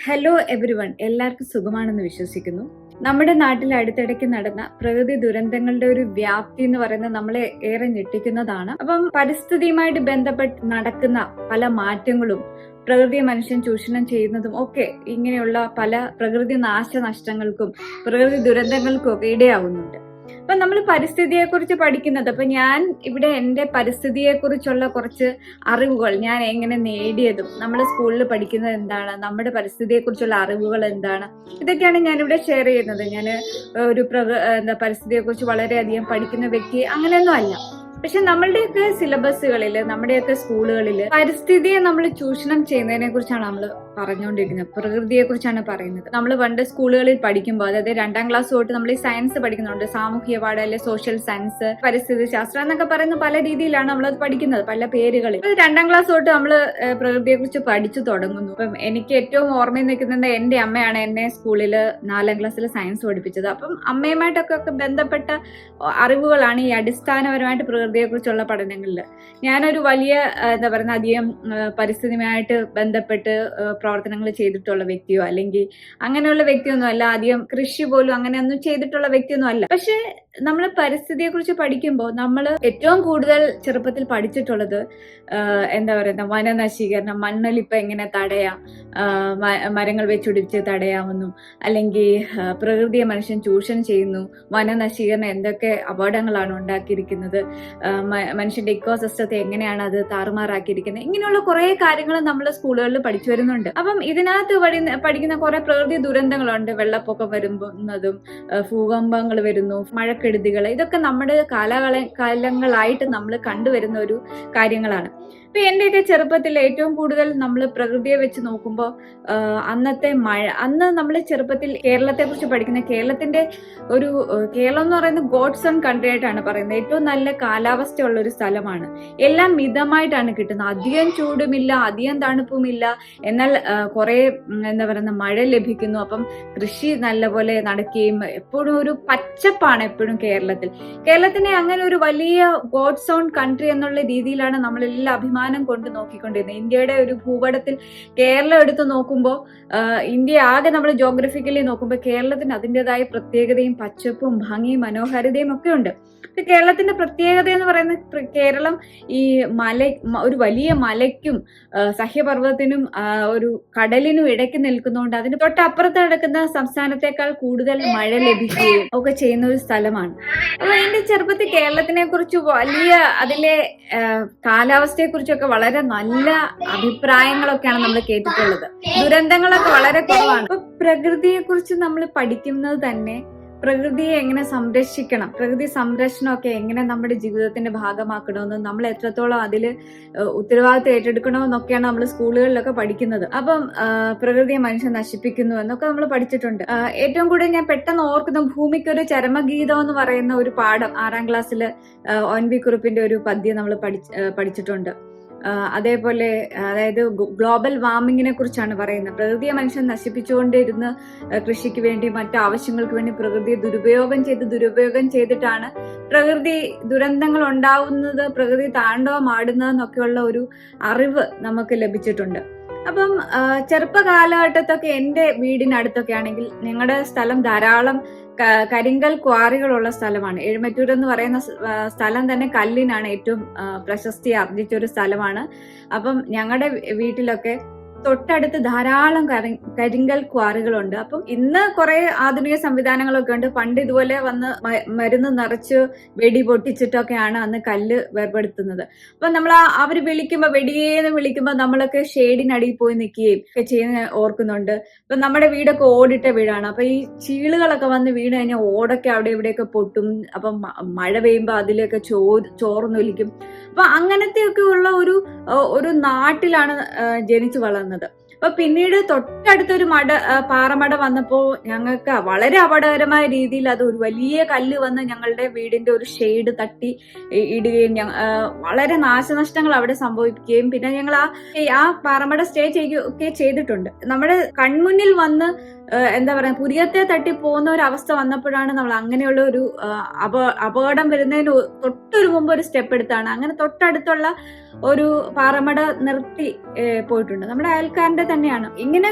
Hello everyone, എല്ലാവർക്കും സുഖമാണെന്ന് വിശ്വസിക്കുന്നു. നമ്മുടെ നാട്ടിൽ അടുത്തിടയ്ക്ക് നടന്ന പ്രകൃതി ദുരന്തങ്ങളുടെ ഒരു വ്യാപ്തി എന്ന് പറയുന്നത് നമ്മളെ ഏറെ ഞെട്ടിക്കുന്നതാണ്. അപ്പം പരിസ്ഥിതിയുമായിട്ട് ബന്ധപ്പെട്ട് നടക്കുന്ന പല മാറ്റങ്ങളും പ്രകൃതിയെ മനുഷ്യൻ ചൂഷണം ചെയ്യുന്നതും ഒക്കെ ഇങ്ങനെയുള്ള പല പ്രകൃതി നാശനഷ്ടങ്ങൾക്കും പ്രകൃതി ദുരന്തങ്ങൾക്കും ഒക്കെ ഇടയാവുന്നുണ്ട്. അപ്പൊ നമ്മൾ പരിസ്ഥിതിയെ കുറിച്ച് പഠിക്കുന്നത്, അപ്പൊ ഞാൻ ഇവിടെ എന്റെ പരിസ്ഥിതിയെ കുറിച്ചുള്ള കുറച്ച് അറിവുകൾ ഞാൻ എങ്ങനെ നേടിയതും, നമ്മൾ സ്കൂളിൽ പഠിക്കുന്നത് എന്താണ്, നമ്മുടെ പരിസ്ഥിതിയെ കുറിച്ചുള്ള അറിവുകൾ എന്താണ്, ഇതൊക്കെയാണ് ഞാനിവിടെ ഷെയർ ചെയ്യുന്നത്. ഞാൻ ഒരു പരിസ്ഥിതിയെ കുറിച്ച് വളരെയധികം പഠിക്കുന്ന വ്യക്തി അങ്ങനെയൊന്നും അല്ല. പക്ഷെ നമ്മളുടെയൊക്കെ സിലബസുകളിൽ, നമ്മുടെയൊക്കെ സ്കൂളുകളിൽ പരിസ്ഥിതിയെ നമ്മൾ ചൂഷണം ചെയ്യുന്നതിനെ കുറിച്ചാണ് നമ്മൾ പറഞ്ഞുകൊണ്ടിരിക്കുന്നത്. പ്രകൃതിയെ കുറിച്ചാണ് പറയുന്നത്. നമ്മൾ പണ്ട് സ്കൂളുകളിൽ പഠിക്കുമ്പോൾ, അതായത് 2ാം ക്ലാസ് തൊട്ട് നമ്മൾ ഈ സയൻസ് പഠിക്കുന്നുണ്ട്. സാമൂഹ്യ പാഠം, അല്ലെ സോഷ്യൽ സയൻസ്, പരിസ്ഥിതി ശാസ്ത്രം എന്നൊക്കെ പറയുന്ന പല രീതിയിലാണ് നമ്മളത് പഠിക്കുന്നത്, പല പേരുകളിൽ. 2ാം ക്ലാസ് തൊട്ട് നമ്മൾ പ്രകൃതിയെ കുറിച്ച് പഠിച്ചു തുടങ്ങുന്നു. അപ്പം എനിക്ക് ഏറ്റവും ഓർമ്മയിൽ നിൽക്കുന്നത് എന്റെ അമ്മയാണ് എന്നെ സ്കൂളിൽ 4ാം ക്ലാസ്സിൽ സയൻസ് പഠിപ്പിച്ചത്. അപ്പം അമ്മയുമായിട്ടൊക്കെ ബന്ധപ്പെട്ട അറിവുകളാണ് ഈ അടിസ്ഥാനപരമായിട്ട് പ്രകൃതിയെ കുറിച്ചുള്ള പഠനങ്ങളിൽ. ഞാനൊരു വലിയ അധികം പരിസ്ഥിതിയുമായിട്ട് ബന്ധപ്പെട്ട് പ്രവർത്തനങ്ങൾ ചെയ്തിട്ടുള്ള വ്യക്തിയോ അല്ലെങ്കിൽ അങ്ങനെയുള്ള വ്യക്തിയൊന്നും അല്ല. അധികം കൃഷി പോലും അങ്ങനെയൊന്നും ചെയ്തിട്ടുള്ള വ്യക്തിയൊന്നും അല്ല. പക്ഷെ നമ്മൾ പരിസ്ഥിതിയെ കുറിച്ച് പഠിക്കുമ്പോൾ നമ്മൾ ഏറ്റവും കൂടുതൽ ചെറുപ്പത്തിൽ പഠിച്ചിട്ടുള്ളത് വനനശീകരണം, മണ്ണൊലിപ്പ് എങ്ങനെ തടയാം, മരങ്ങൾ വെച്ചുടിച്ച് തടയാമെന്നും, അല്ലെങ്കിൽ പ്രകൃതിയെ മനുഷ്യൻ ചൂഷണം ചെയ്യുന്നു, വനനശീകരണം എന്തൊക്കെ അപകടങ്ങളാണ് ഉണ്ടാക്കിയിരിക്കുന്നത്, മനുഷ്യന്റെ ഇക്കോസിസ്റ്റത്തെ എങ്ങനെയാണ് അത് താറുമാറാക്കിയിരിക്കുന്നത്, ഇങ്ങനെയുള്ള കുറെ കാര്യങ്ങൾ നമ്മൾ സ്കൂളുകളിൽ പഠിച്ചു വരുന്നുണ്ട്. അപ്പം ഇതിനകത്ത് പഠിക്കുന്ന കുറെ പ്രകൃതി ദുരന്തങ്ങളുണ്ട്. വെള്ളപ്പൊക്കം വരുന്നതും, ഭൂകമ്പങ്ങൾ വരുന്നു, മഴക്കെടുതികൾ, ഇതൊക്കെ നമ്മുടെ കാലങ്ങളായിട്ട് നമ്മൾ കണ്ടുവരുന്ന ഒരു കാര്യങ്ങളാണ്. ഇപ്പൊ എന്റെയൊക്കെ ചെറുപ്പത്തിൽ ഏറ്റവും കൂടുതൽ നമ്മൾ പ്രകൃതിയെ വെച്ച് നോക്കുമ്പോൾ അന്നത്തെ മഴ, അന്ന് നമ്മൾ ചെറുപ്പത്തിൽ കേരളത്തെ കുറിച്ച് പഠിക്കുന്ന കേരളം എന്ന് പറയുന്നത് ഗോഡ്സ് ഓൺ കൺട്രി ആയിട്ടാണ് പറയുന്നത്. ഏറ്റവും നല്ല കാലാവസ്ഥയുള്ള ഒരു സ്ഥലമാണ്. എല്ലാം മിതമായിട്ടാണ് കിട്ടുന്നത്. അധികം ചൂടുമില്ല, അധികം തണുപ്പുമില്ല, എന്നാൽ കുറെ മഴ ലഭിക്കുന്നു. അപ്പം കൃഷി നല്ലപോലെ നടക്കുകയും എപ്പോഴും ഒരു പച്ചപ്പാണ് എപ്പോഴും കേരളത്തിനെ അങ്ങനെ ഒരു വലിയ ഗോഡ്സ് ഓൺ കൺട്രി എന്നുള്ള രീതിയിലാണ് നമ്മളെല്ലാം അഭിമാനം കൊണ്ട് നോക്കിക്കൊണ്ടിരുന്നത്. ഇന്ത്യയുടെ ഒരു ഭൂപടത്തിൽ കേരളം എടുത്ത് നോക്കുമ്പോൾ, ഇന്ത്യ ആകെ നമ്മൾ ജോഗ്രഫിക്കലി നോക്കുമ്പോൾ കേരളത്തിന് അതിൻ്റെതായ പ്രത്യേകതയും പച്ചപ്പും ഭംഗിയും മനോഹാരിതയും ഒക്കെ ഉണ്ട്. കേരളത്തിന്റെ പ്രത്യേകത എന്ന് പറയുന്നത്, കേരളം ഈ ഒരു വലിയ മലയ്ക്കും സഹ്യപർവ്വതത്തിനും ഒരു കടലിനും ഇടയ്ക്ക് നിൽക്കുന്നതുകൊണ്ട് അതിന് തൊട്ടപ്പുറത്ത് കിടക്കുന്ന സംസ്ഥാനത്തെക്കാൾ കൂടുതൽ മഴ ലഭിക്കുകയും ഒക്കെ ചെയ്യുന്ന ഒരു സ്ഥലമാണ്. അപ്പൊ എന്റെ ചെറുപ്പത്തിൽ കേരളത്തിനെ കുറിച്ച് അതിലെ കാലാവസ്ഥയെ കുറിച്ചൊക്കെ വളരെ നല്ല അഭിപ്രായങ്ങളൊക്കെയാണ് നമ്മൾ കേട്ടിട്ടുള്ളത്. ദുരന്തങ്ങളൊക്കെ വളരെ കുറവാണ്. അപ്പൊ പ്രകൃതിയെ കുറിച്ച് നമ്മൾ പഠിക്കുന്നത് തന്നെ പ്രകൃതിയെ എങ്ങനെ സംരക്ഷിക്കണം, പ്രകൃതി സംരക്ഷണമൊക്കെ എങ്ങനെ നമ്മുടെ ജീവിതത്തിന്റെ ഭാഗമാക്കണമെന്നും നമ്മൾ എത്രത്തോളം അതിൽ ഉത്തരവാദിത്വം ഏറ്റെടുക്കണമെന്നൊക്കെയാണ് നമ്മൾ സ്കൂളുകളിലൊക്കെ പഠിക്കുന്നത്. അപ്പം പ്രകൃതിയെ മനുഷ്യൻ നശിപ്പിക്കുന്നു എന്നൊക്കെ നമ്മൾ പഠിച്ചിട്ടുണ്ട്. ഏറ്റവും കൂടുതൽ ഞാൻ പെട്ടെന്ന് ഓർക്കുന്ന ഭൂമിക്കൊരു ചരമഗീതം എന്ന് പറയുന്ന ഒരു പാഠം 6ാം ക്ലാസ്സിൽ ONV കുറുപ്പിന്റെ ഒരു പദ്യം നമ്മൾ പഠിച്ചിട്ടുണ്ട്. അതേപോലെ അതായത് ഗ്ലോബൽ വാർമിങ്ങിനെ കുറിച്ചാണ് പറയുന്നത്. പ്രകൃതിയെ മനുഷ്യൻ നശിപ്പിച്ചുകൊണ്ടിരുന്ന് കൃഷിക്ക് വേണ്ടി, മറ്റു ആവശ്യങ്ങൾക്ക് വേണ്ടി പ്രകൃതിയെ ദുരുപയോഗം ചെയ്തിട്ടാണ് പ്രകൃതി ദുരന്തങ്ങൾ ഉണ്ടാവുന്നത്, പ്രകൃതി താണ്ഡവമാടുന്നതെന്നൊക്കെയുള്ള ഒരു അറിവ് നമുക്ക് ലഭിച്ചിട്ടുണ്ട്. അപ്പം ചെറുപ്പ കാലഘട്ടത്തൊക്കെ എന്റെ വീടിനടുത്തൊക്കെ ആണെങ്കിൽ ഞങ്ങളുടെ സ്ഥലം ധാരാളം കരിങ്കൽ ക്വാറികളുള്ള സ്ഥലമാണ്. എഴുമറ്റൂർ എന്ന് പറയുന്ന സ്ഥലം തന്നെ കല്ലിനാണ് ഏറ്റവും പ്രശസ്തി ആർജിച്ച ഒരു സ്ഥലമാണ്. അപ്പം ഞങ്ങളുടെ വീട്ടിലൊക്കെ തൊട്ടടുത്ത് ധാരാളം കരിങ്കൽ ക്വാറികളുണ്ട്. അപ്പം ഇന്ന് കുറെ ആധുനിക സംവിധാനങ്ങളൊക്കെ ഉണ്ട്. പണ്ട് ഇതുപോലെ വന്ന് മരുന്ന് നിറച്ച് വെടി പൊട്ടിച്ചിട്ടൊക്കെയാണ് അന്ന് കല്ല് വേർപെടുത്തുന്നത്. അപ്പൊ നമ്മൾ അവര് വെടിയേന്ന് വിളിക്കുമ്പോൾ നമ്മളൊക്കെ ഷെയ്ഡിനടിയിൽ പോയി നിൽക്കുകയും ഒക്കെ ചെയ്യുന്ന ഓർക്കുന്നുണ്ട്. അപ്പൊ നമ്മുടെ വീടൊക്കെ ഓടിട്ട വീടാണ്. അപ്പൊ ഈ ചീളുകളൊക്കെ വന്ന് വീണ് കഴിഞ്ഞാൽ ഓടൊക്കെ അവിടെ ഇവിടെയൊക്കെ പൊട്ടും. അപ്പം മഴ പെയ്യുമ്പോൾ അതിലൊക്കെ ചോർന്നൊലിക്കും. അപ്പൊ അങ്ങനത്തെയൊക്കെ ഉള്ള ഒരു നാട്ടിലാണ് ജനിച്ചു വളർന്നത്. അപ്പൊ പിന്നീട് തൊട്ടടുത്തൊരു പാറമട വന്നപ്പോ ഞങ്ങൾക്ക് വളരെ അപകടകരമായ രീതിയിൽ അത് ഒരു വലിയ കല്ല് വന്ന് ഞങ്ങളുടെ വീടിന്റെ ഒരു ഷെയ്ഡ് തട്ടി ഇടുകയും വളരെ നാശനഷ്ടങ്ങൾ അവിടെ സംഭവിക്കുകയും പിന്നെ ഞങ്ങൾ ആ പാറമട സ്റ്റേ ചെയ്യുകയൊക്കെ ചെയ്തിട്ടുണ്ട്. നമ്മുടെ കൺമുന്നിൽ വന്ന് എന്താ പറയാ, പുരികത്തെ തട്ടി പോകുന്ന ഒരു അവസ്ഥ വന്നപ്പോഴാണ് നമ്മൾ അങ്ങനെയുള്ള ഒരു അപകടം വരുന്നതിന് തൊട്ടൊരു മുമ്പ് ഒരു സ്റ്റെപ്പ് എടുത്താണ്. അങ്ങനെ തൊട്ടടുത്തുള്ള ഒരു പാറമട നിർത്തി പോയിട്ടുണ്ട്. നമ്മുടെ അയൽക്കാരന്റെ തന്നെയാണ്. ഇങ്ങനെ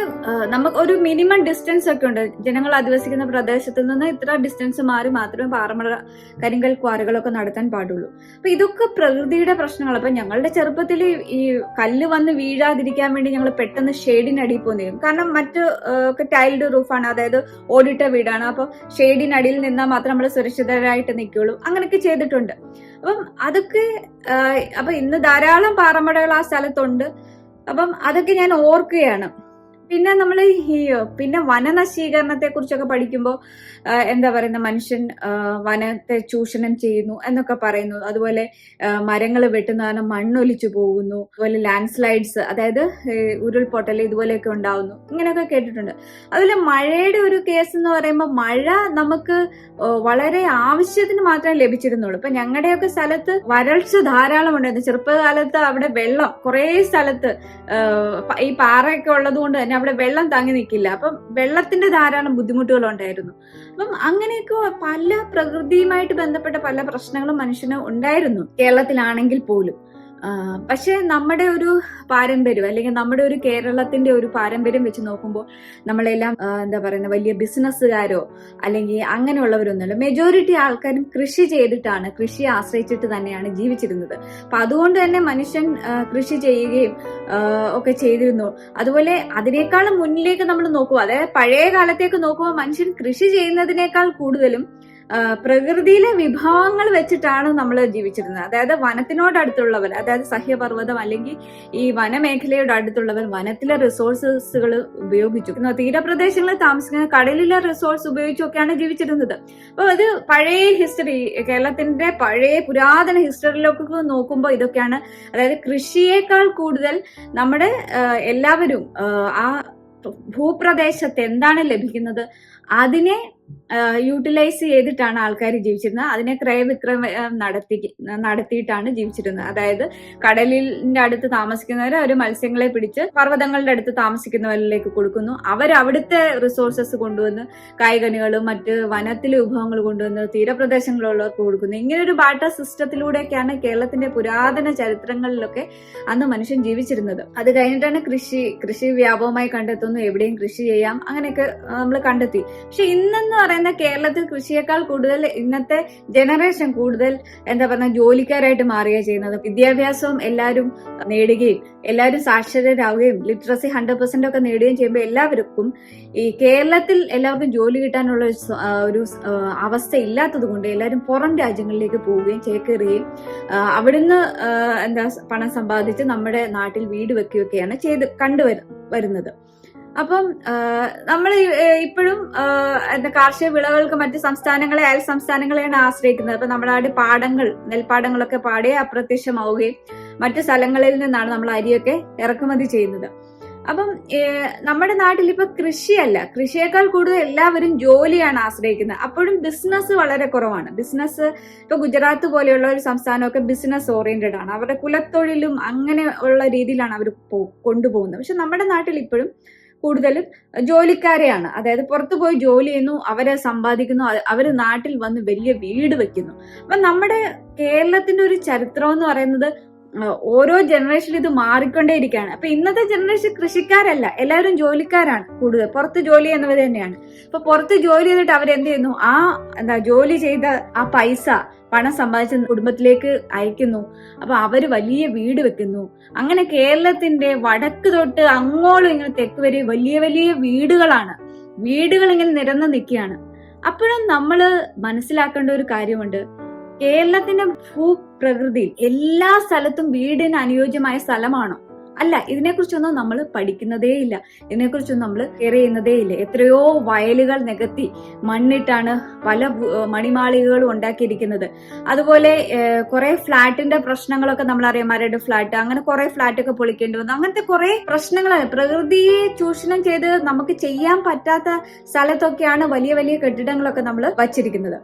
നമുക്ക് ഒരു മിനിമം ഡിസ്റ്റൻസ് ഒക്കെ ഉണ്ട്. ജനങ്ങൾ അധിവസിക്കുന്ന പ്രദേശത്ത് നിന്ന് ഇത്ര ഡിസ്റ്റൻസ് മാറി മാത്രമേ പാറമട കരിങ്കൽ ക്വാറികളൊക്കെ നടത്താൻ പാടുള്ളൂ. അപ്പൊ ഇതൊക്കെ പ്രകൃതിയുടെ പ്രശ്നങ്ങൾ. അപ്പൊ ഞങ്ങളുടെ ചെറുപ്പത്തിൽ ഈ കല്ല് വന്ന് വീഴാതിരിക്കാൻ വേണ്ടി ഞങ്ങൾ പെട്ടെന്ന് ഷെയ്ഡിനടിയിൽ പോകുന്നതും, കാരണം മറ്റ് ഒക്കെ ടൈൽഡ് റൂഫാണ്, അതായത് ഓടിട്ട വീടാണ്. അപ്പൊ ഷെയ്ഡിനടിയിൽ നിന്നാൽ മാത്രം നമ്മൾ സുരക്ഷിതരായിട്ട് നിൽക്കുള്ളൂ. അങ്ങനെയൊക്കെ ചെയ്തിട്ടുണ്ട്. അപ്പം അതൊക്കെ അപ്പൊ ഇന്ന് ധാരാളം പാറമടകൾ ആ സ്ഥലത്തുണ്ട്. അപ്പം അതൊക്കെ ഞാൻ ഓർക്കുകയാണ്. പിന്നെ നമ്മൾ പിന്നെ വനനശീകരണത്തെ കുറിച്ചൊക്കെ പഠിക്കുമ്പോൾ എന്താ പറയുന്ന, മനുഷ്യൻ വനത്തെ ചൂഷണം ചെയ്യുന്നു എന്നൊക്കെ പറയുന്നു. അതുപോലെ മരങ്ങൾ വെട്ടുന്ന മണ്ണൊലിച്ചു പോകുന്നു. അതുപോലെ ലാൻഡ് സ്ലൈഡ്സ്, അതായത് ഉരുൾപൊട്ടൽ ഇതുപോലെയൊക്കെ ഉണ്ടാവുന്നു. ഇങ്ങനെയൊക്കെ കേട്ടിട്ടുണ്ട്. അതുപോലെ മഴയുടെ ഒരു കേസ് എന്ന് പറയുമ്പോൾ, മഴ നമുക്ക് വളരെ ആവശ്യത്തിന് മാത്രമേ ലഭിച്ചിരുന്നുള്ളൂ. ഇപ്പൊ ഞങ്ങളുടെയൊക്കെ സ്ഥലത്ത് വരൾച്ച ധാരാളം ഉണ്ടായിരുന്നു. ചെറുപ്പകാലത്ത് അവിടെ വെള്ളം കുറേ സ്ഥലത്ത് ഈ പാറയൊക്കെ ഉള്ളത് കൊണ്ട് തന്നെ അവിടെ വെള്ളം തങ്ങി നിൽക്കില്ല. അപ്പം വെള്ളത്തിന്റെ ധാരാളം ബുദ്ധിമുട്ടുകൾ ഉണ്ടായിരുന്നു. അപ്പം അങ്ങനെയൊക്കെ പല പ്രകൃതിയുമായിട്ട് ബന്ധപ്പെട്ട പല പ്രശ്നങ്ങളും മനുഷ്യന് ഉണ്ടായിരുന്നു കേരളത്തിലാണെങ്കിൽ പോലും. പക്ഷെ നമ്മുടെ ഒരു പാരമ്പര്യം, അല്ലെങ്കിൽ നമ്മുടെ ഒരു കേരളത്തിന്റെ ഒരു പാരമ്പര്യം വെച്ച് നോക്കുമ്പോൾ നമ്മളെല്ലാം എന്താ പറയുന്ന, വലിയ ബിസിനസ്സുകാരോ അല്ലെങ്കിൽ അങ്ങനെയുള്ളവരൊന്നുമല്ല. മെജോറിറ്റി ആൾക്കാരും കൃഷി ചെയ്തിട്ടാണ്, കൃഷിയെ ആശ്രയിച്ചിട്ട് തന്നെയാണ് ജീവിച്ചിരുന്നത്. അപ്പൊ അതുകൊണ്ട് തന്നെ മനുഷ്യൻ കൃഷി ചെയ്യുകയും ഒക്കെ ചെയ്തിരുന്നു. അതുപോലെ അതിനേക്കാളും മുന്നിലേക്ക് നമ്മൾ നോക്കുക, അതായത് പഴയ കാലത്തേക്ക് നോക്കുമ്പോൾ മനുഷ്യൻ കൃഷി ചെയ്യുന്നതിനേക്കാൾ കൂടുതലും പ്രകൃതിയിലെ വിഭവങ്ങൾ വെച്ചിട്ടാണ് നമ്മൾ ജീവിച്ചിരുന്നത്. അതായത് വനത്തിനോടടുത്തുള്ളവർ, അതായത് സഹ്യപർവ്വതം അല്ലെങ്കിൽ ഈ വനമേഖലയോട് അടുത്തുള്ളവർ വനത്തിലെ റിസോഴ്സസുകൾ ഉപയോഗിച്ചു, തീരപ്രദേശങ്ങളിൽ താമസിക്കുന്ന കടലിലെ റിസോഴ്സ് ഉപയോഗിച്ചൊക്കെയാണ് ജീവിച്ചിരുന്നത്. അപ്പൊ അത് പഴയ ഹിസ്റ്ററി, കേരളത്തിന്റെ പഴയ പുരാതന ഹിസ്റ്ററിയിലൊക്കെ നോക്കുമ്പോൾ ഇതൊക്കെയാണ്. അതായത് കൃഷിയേക്കാൾ കൂടുതൽ നമ്മുടെ എല്ലാവരും ആ ഭൂപ്രദേശത്ത് എന്താണ് ലഭിക്കുന്നത് അതിനെ യൂട്ടിലൈസ് ചെയ്തിട്ടാണ് ആൾക്കാർ ജീവിച്ചിരുന്നത്. അതിനെ ക്രയവിക്രയം നടത്തിയിട്ടാണ് ജീവിച്ചിരുന്നത്. അതായത് കടലിന്റെ അടുത്ത് താമസിക്കുന്നവർ അവർ മത്സ്യങ്ങളെ പിടിച്ച് പർവ്വതങ്ങളുടെ അടുത്ത് താമസിക്കുന്നവരിലേക്ക് കൊടുക്കുന്നു. അവരവിടുത്തെ റിസോഴ്സസ് കൊണ്ടുവന്ന് കായ്കനികളും മറ്റ് വനത്തിലെ വിഭവങ്ങൾ കൊണ്ടുവന്ന് തീരപ്രദേശങ്ങളിലുള്ളവർക്ക് കൊടുക്കുന്നു. ഇങ്ങനെ ഒരു ബാർട്ടർ സിസ്റ്റത്തിലൂടെയൊക്കെയാണ് കേരളത്തിന്റെ പുരാതന ചരിത്രങ്ങളിലൊക്കെ അന്ന് മനുഷ്യൻ ജീവിച്ചിരുന്നത്. അത് കഴിഞ്ഞിട്ടാണ് കൃഷി വ്യാപകമായി കണ്ടെത്തുന്നു, എവിടെയും കൃഷി ചെയ്യാം, അങ്ങനെയൊക്കെ നമ്മൾ കണ്ടെത്തി. പക്ഷെ ഇന്നെന്ന് പറയുന്ന കേരളത്തിൽ കൃഷിയേക്കാൾ കൂടുതൽ ഇന്നത്തെ ജനറേഷൻ കൂടുതൽ എന്താ പറയുക ജോലിക്കാരായിട്ട് മാറുകയാണ് ചെയ്യുന്നത്. വിദ്യാഭ്യാസവും എല്ലാവരും നേടുകയും എല്ലാവരും സാക്ഷരരാകുകയും ലിറ്ററസി 100% ഒക്കെ നേടുകയും ചെയ്യുമ്പോൾ എല്ലാവർക്കും ഈ കേരളത്തിൽ എല്ലാവർക്കും ജോലി കിട്ടാനുള്ള ഒരു അവസ്ഥ ഇല്ലാത്തത് കൊണ്ട് എല്ലാവരും പുറം രാജ്യങ്ങളിലേക്ക് പോവുകയും ചേക്കേറുകയും അവിടുന്ന് എന്താ പണം സമ്പാദിച്ച് നമ്മുടെ നാട്ടിൽ വീട് വെക്കുകയൊക്കെയാണ് കണ്ടുവരുന്നത്. അപ്പം നമ്മൾ ഇപ്പോഴും എന്താ കാർഷിക വിളകൾക്ക് മറ്റ് സംസ്ഥാനങ്ങളെ, അയൽ സംസ്ഥാനങ്ങളെയാണ് ആശ്രയിക്കുന്നത്. അപ്പൊ നമ്മുടെ നാട് നെൽപ്പാടങ്ങളൊക്കെ പാടെ അപ്രത്യക്ഷമാവുകയും മറ്റു സ്ഥലങ്ങളിൽ നിന്നാണ് നമ്മൾ അരിയൊക്കെ ഇറക്കുമതി ചെയ്യുന്നത്. അപ്പം നമ്മുടെ നാട്ടിൽ ഇപ്പൊ കൃഷിയല്ല, കൃഷിയേക്കാൾ കൂടുതൽ എല്ലാവരും ജോലിയാണ് ആശ്രയിക്കുന്നത്. അപ്പോഴും ബിസിനസ് വളരെ കുറവാണ്. ബിസിനസ് ഇപ്പൊ ഗുജറാത്ത് പോലെയുള്ള ഒരു സംസ്ഥാനമൊക്കെ ബിസിനസ് ഓറിയന്റഡ് ആണ്. അവരുടെ കുലത്തൊഴിലും അങ്ങനെ ഉള്ള രീതിയിലാണ് അവർ കൊണ്ടുപോകുന്നത്. പക്ഷെ നമ്മുടെ നാട്ടിൽ ഇപ്പോഴും കൂടുതലും ജോലിക്കാരെയാണ്. അതായത് പുറത്തു പോയി ജോലി ചെയ്യുന്നു, അവരെ സമ്പാദിക്കുന്നു, അവർ നാട്ടിൽ വന്ന് വലിയ വീട് വെക്കുന്നു. അപ്പൊ നമ്മുടെ കേരളത്തിന്റെ ഒരു ചരിത്രം എന്ന് പറയുന്നത് ഓരോ ജനറേഷനിൽ ഇത് മാറിക്കൊണ്ടേയിരിക്കുകയാണ്. അപ്പൊ ഇന്നത്തെ ജനറേഷൻ കൃഷിക്കാരല്ല, എല്ലാവരും ജോലിക്കാരാണ് കൂടുതൽ. പുറത്ത് ജോലി ചെയ്യുന്നവർ തന്നെയാണ്. അപ്പൊ പുറത്ത് ജോലി ചെയ്തിട്ട് അവരെന്ത് ചെയ്യുന്നു, ജോലി ചെയ്ത ആ പൈസ പണം സമ്പാദിച്ച കുടുംബത്തിലേക്ക് അയക്കുന്നു. അപ്പൊ അവര് വലിയ വീട് വെക്കുന്നു. അങ്ങനെ കേരളത്തിന്റെ വടക്ക് തൊട്ട് അങ്ങോളം ഇങ്ങനെ തെക്ക് വരെ വലിയ വലിയ വീടുകൾ ഇങ്ങനെ നിരന്ന് നിൽക്കുകയാണ്. അപ്പോഴും നമ്മള് മനസ്സിലാക്കേണ്ട ഒരു കാര്യമുണ്ട്, കേരളത്തിന്റെ ഭൂപ്രകൃതിയിൽ എല്ലാ സ്ഥലത്തും വീടിന് അനുയോജ്യമായ സ്ഥലമാണോ? അല്ല. ഇതിനെക്കുറിച്ചൊന്നും നമ്മൾ പഠിക്കുന്നതേയില്ല, ഇതിനെക്കുറിച്ചൊന്നും നമ്മൾ കെയർ ചെയ്യുന്നതേയില്ല. എത്രയോ വയലുകൾ നികത്തി മണ്ണിട്ടാണ് പല മണിമാളികകളും ഉണ്ടാക്കിയിരിക്കുന്നത്. അതുപോലെ കുറെ ഫ്ലാറ്റിന്റെ പ്രശ്നങ്ങളൊക്കെ നമ്മളറിയാം, മരട് ഫ്ലാറ്റ്, അങ്ങനെ കുറെ ഫ്ലാറ്റൊക്കെ പൊളിക്കേണ്ടി വന്നു. അങ്ങനത്തെ കുറെ പ്രശ്നങ്ങളാണ്. പ്രകൃതിയെ ചൂഷണം ചെയ്ത് നമുക്ക് ചെയ്യാൻ പറ്റാത്ത സ്ഥലത്തൊക്കെയാണ് വലിയ വലിയ കെട്ടിടങ്ങളൊക്കെ നമ്മൾ വച്ചിരിക്കുന്നത്.